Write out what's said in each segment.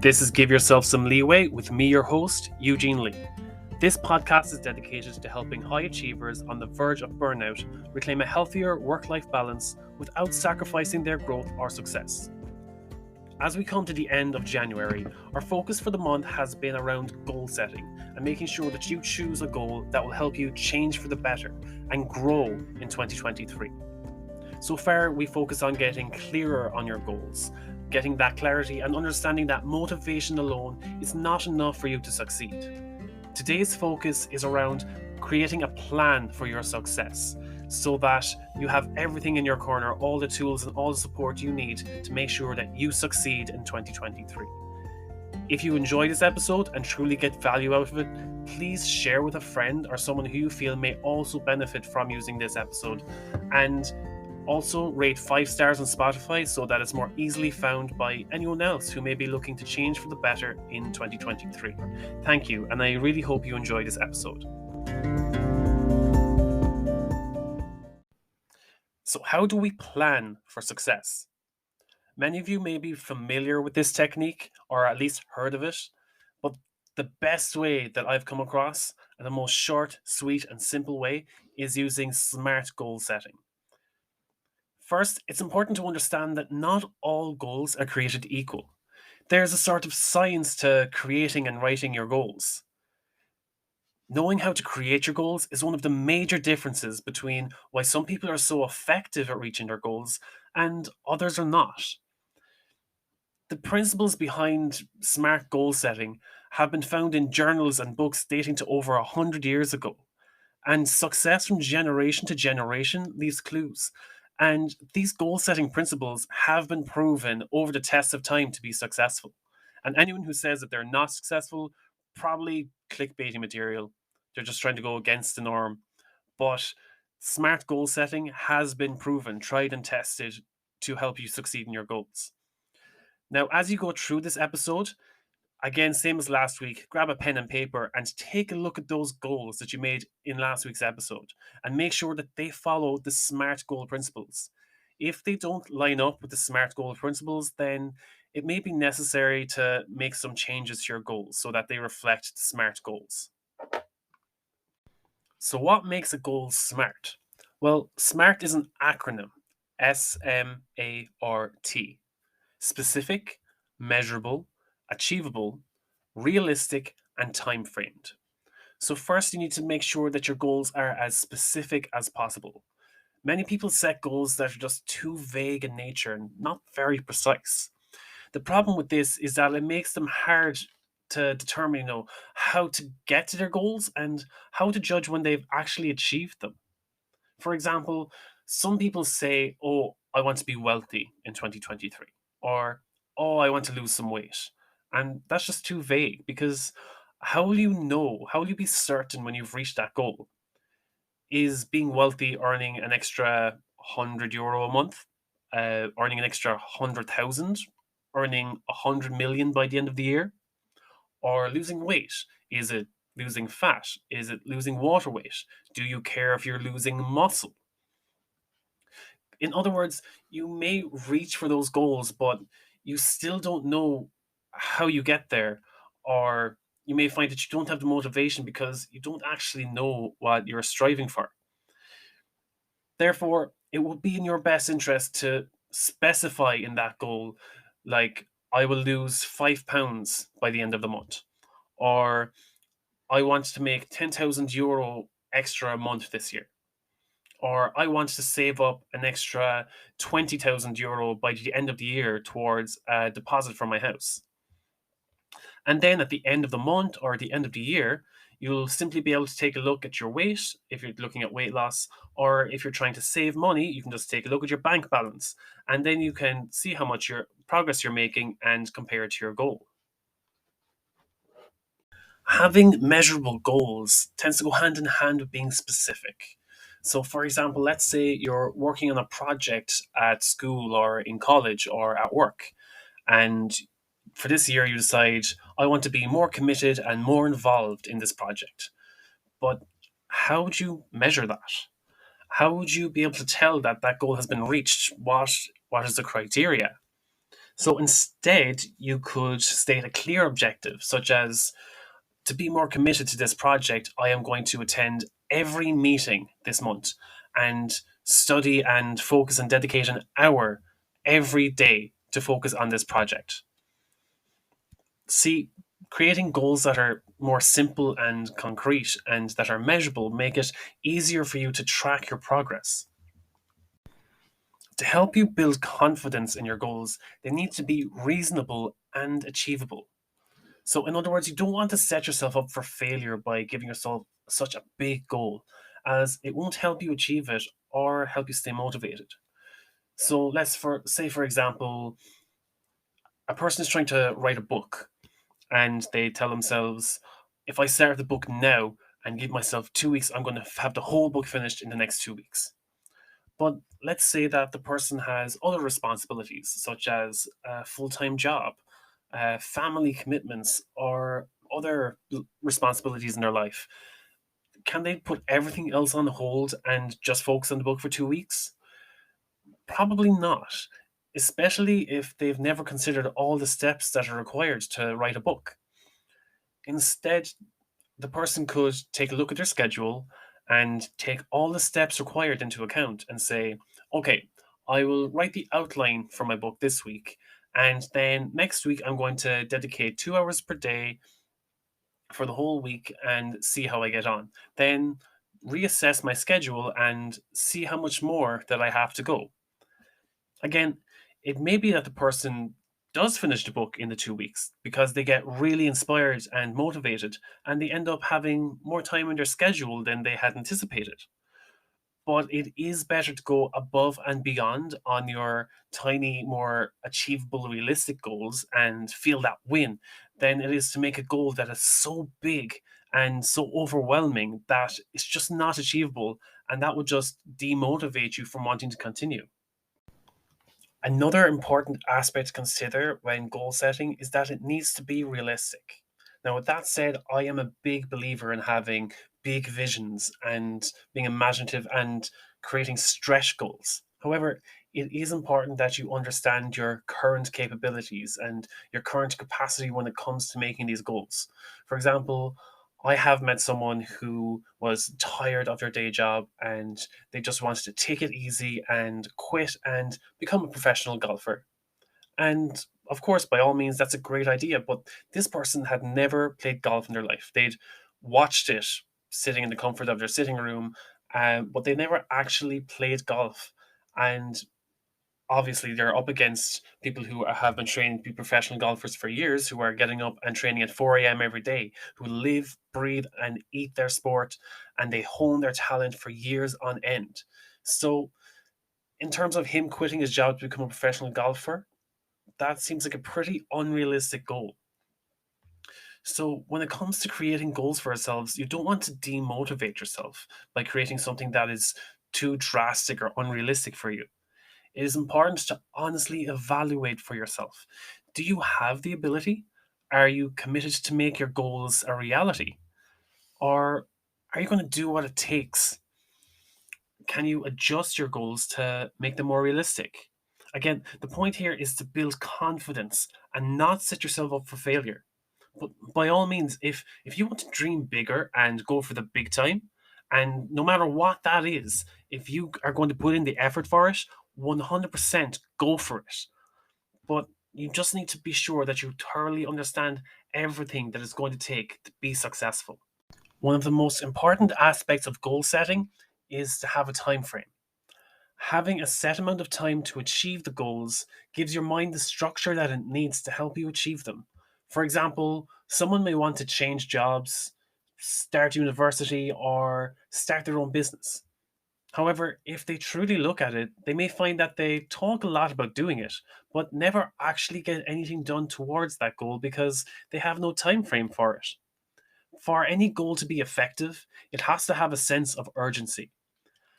This is Give Yourself Some Leeway with me, your host, Eugene Lee. This podcast is dedicated to helping high achievers on the verge of burnout reclaim a healthier work-life balance without sacrificing their growth or success. As we come to the end of January, our focus for the month has been around goal setting and making sure that you choose a goal that will help you change for the better and grow in 2023. So far, we focus on getting clearer on your goals, getting that clarity and understanding that motivation alone is not enough for you to succeed. Today's focus is around creating a plan for your success so that you have everything in your corner, all the tools and all the support you need to make sure that you succeed in 2023. If you enjoy this episode and truly get value out of it, please share with a friend or someone who you feel may also benefit from using this episode, and also rate 5 stars on Spotify so that it's more easily found by anyone else who may be looking to change for the better in 2023. Thank you, and I really hope you enjoy this episode. So how do we plan for success? Many of you may be familiar with this technique or at least heard of it, but the best way that I've come across, and the most short, sweet, and simple way, is using SMART goal setting. First, it's important to understand that not all goals are created equal. There's a sort of science to creating and writing your goals. Knowing how to create your goals is one of the major differences between why some people are so effective at reaching their goals and others are not. The principles behind SMART goal setting have been found in journals and books dating to over 100 years ago, and success from generation to generation leaves clues. And these goal-setting principles have been proven over the test of time to be successful. And anyone who says that they're not successful, probably clickbaiting material. They're just trying to go against the norm. But SMART goal setting has been proven, tried and tested to help you succeed in your goals. Now, as you go through this episode, again, same as last week, grab a pen and paper and take a look at those goals that you made in last week's episode and make sure that they follow the SMART goal principles. If they don't line up with the SMART goal principles, then it may be necessary to make some changes to your goals so that they reflect the SMART goals. So what makes a goal SMART? Well, SMART is an acronym, SMART. Specific, measurable, achievable, realistic, and time-framed. So first, you need to make sure that your goals are as specific as possible. Many people set goals that are just too vague in nature and not very precise. The problem with this is that it makes them hard to determine, how to get to their goals and how to judge when they've actually achieved them. For example, some people say, "Oh, I want to be wealthy in 2023," or "Oh, I want to lose some weight." And that's just too vague, because how will you know? How will you be certain when you've reached that goal? Is being wealthy earning an extra €100 a month? Earning an extra 100,000? Earning 100 million by the end of the year? Or losing weight? Is it losing fat? Is it losing water weight? Do you care if you're losing muscle? In other words, you may reach for those goals, but you still don't know how you get there, or you may find that you don't have the motivation because you don't actually know what you're striving for. Therefore, it would be in your best interest to specify in that goal, like, I will lose £5 by the end of the month, or I want to make €10,000 extra a month this year, or I want to save up an extra €20,000 by the end of the year towards a deposit for my house. And then at the end of the month or the end of the year, you'll simply be able to take a look at your weight if you're looking at weight loss, or if you're trying to save money, you can just take a look at your bank balance, and then you can see how much your progress you're making and compare it to your goal. Having measurable goals tends to go hand in hand with being specific. So, for example, let's say you're working on a project at school or in college or at work, and for this year you decide, I want to be more committed and more involved in this project. But how would you measure that? How would you be able to tell that that goal has been reached? What is the criteria? So instead, you could state a clear objective, such as to be more committed to this project, I am going to attend every meeting this month and study and focus and dedicate an hour every day to focus on this project. See, creating goals that are more simple and concrete and that are measurable make it easier for you to track your progress. To help you build confidence in your goals, they need to be reasonable and achievable. So, in other words, you don't want to set yourself up for failure by giving yourself such a big goal, as it won't help you achieve it or help you stay motivated. So, let's say, for example, a person is trying to write a book, and they tell themselves, if I start the book now and give myself 2 weeks, I'm going to have the whole book finished in the next 2 weeks. But let's say that the person has other responsibilities, such as a full time job, family commitments, or other responsibilities in their life. Can they put everything else on hold and just focus on the book for 2 weeks? Probably not, especially if they've never considered all the steps that are required to write a book. Instead, the person could take a look at their schedule and take all the steps required into account and say, okay, I will write the outline for my book this week. And then next week, I'm going to dedicate 2 hours per day for the whole week and see how I get on. Then reassess my schedule and see how much more that I have to go. Again, it may be that the person does finish the book in the 2 weeks because they get really inspired and motivated and they end up having more time in their schedule than they had anticipated. But it is better to go above and beyond on your tiny, more achievable, realistic goals and feel that win than it is to make a goal that is so big and so overwhelming that it's just not achievable and that would just demotivate you from wanting to continue. Another important aspect to consider when goal setting is that it needs to be realistic. Now, with that said, I am a big believer in having big visions and being imaginative and creating stretch goals. However, it is important that you understand your current capabilities and your current capacity when it comes to making these goals. For example, I have met someone who was tired of their day job and they just wanted to take it easy and quit and become a professional golfer. And of course, by all means, that's a great idea. But this person had never played golf in their life. They'd watched it sitting in the comfort of their sitting room, but they never actually played golf. And obviously, they're up against people who have been trained to be professional golfers for years, who are getting up and training at 4 a.m. every day, who live, breathe, and eat their sport, and they hone their talent for years on end. So, in terms of him quitting his job to become a professional golfer, that seems like a pretty unrealistic goal. So, when it comes to creating goals for ourselves, you don't want to demotivate yourself by creating something that is too drastic or unrealistic for you. It is important to honestly evaluate for yourself. Do you have the ability? Are you committed to make your goals a reality? Or are you going to do what it takes? Can you adjust your goals to make them more realistic? Again, the point here is to build confidence and not set yourself up for failure. But by all means, if you want to dream bigger and go for the big time, and no matter what that is, if you are going to put in the effort for it, 100% go for it. But you just need to be sure that you thoroughly understand everything that it's going to take to be successful. One of the most important aspects of goal setting is to have a time frame. Having a set amount of time to achieve the goals gives your mind the structure that it needs to help you achieve them. For example, someone may want to change jobs, start university, or start their own business. However, if they truly look at it, they may find that they talk a lot about doing it, but never actually get anything done towards that goal because they have no time frame for it. For any goal to be effective, it has to have a sense of urgency.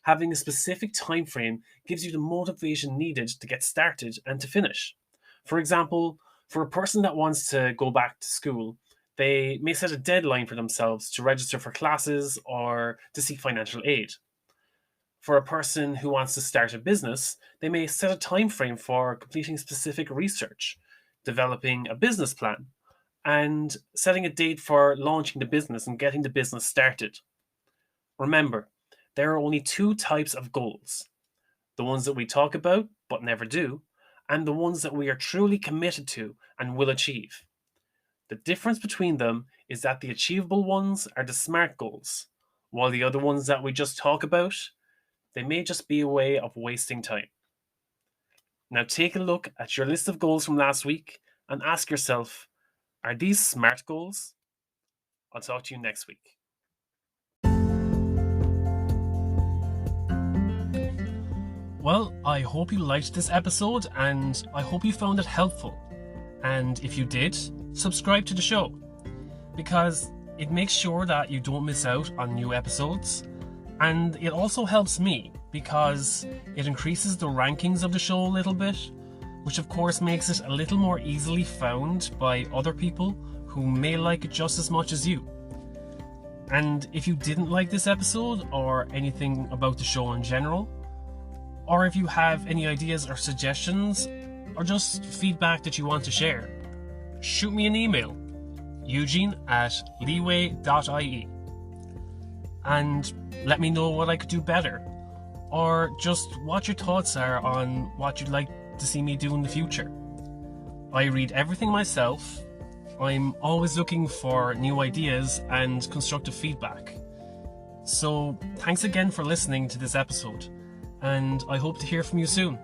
Having a specific time frame gives you the motivation needed to get started and to finish. For example, for a person that wants to go back to school, they may set a deadline for themselves to register for classes or to seek financial aid. For a person who wants to start a business, they may set a time frame for completing specific research, developing a business plan, and setting a date for launching the business and getting the business started. Remember, there are only two types of goals: the ones that we talk about but never do, and the ones that we are truly committed to and will achieve. The difference between them is that the achievable ones are the SMART goals, while the other ones that we just talk about, they may just be a way of wasting time. Now take a look at your list of goals from last week and ask yourself, are these SMART goals? I'll talk to you next week. Well, I hope you liked this episode and I hope you found it helpful. And if you did, subscribe to the show, because it makes sure that you don't miss out on new episodes. And it also helps me because it increases the rankings of the show a little bit, which of course makes it a little more easily found by other people who may like it just as much as you. And if you didn't like this episode or anything about the show in general, or if you have any ideas or suggestions or just feedback that you want to share, shoot me an email, eugene@leeway.ie, and let me know what I could do better, or just what your thoughts are on what you'd like to see me do in the future. I read everything myself. I'm always looking for new ideas and constructive feedback. So thanks again for listening to this episode, and I hope to hear from you soon.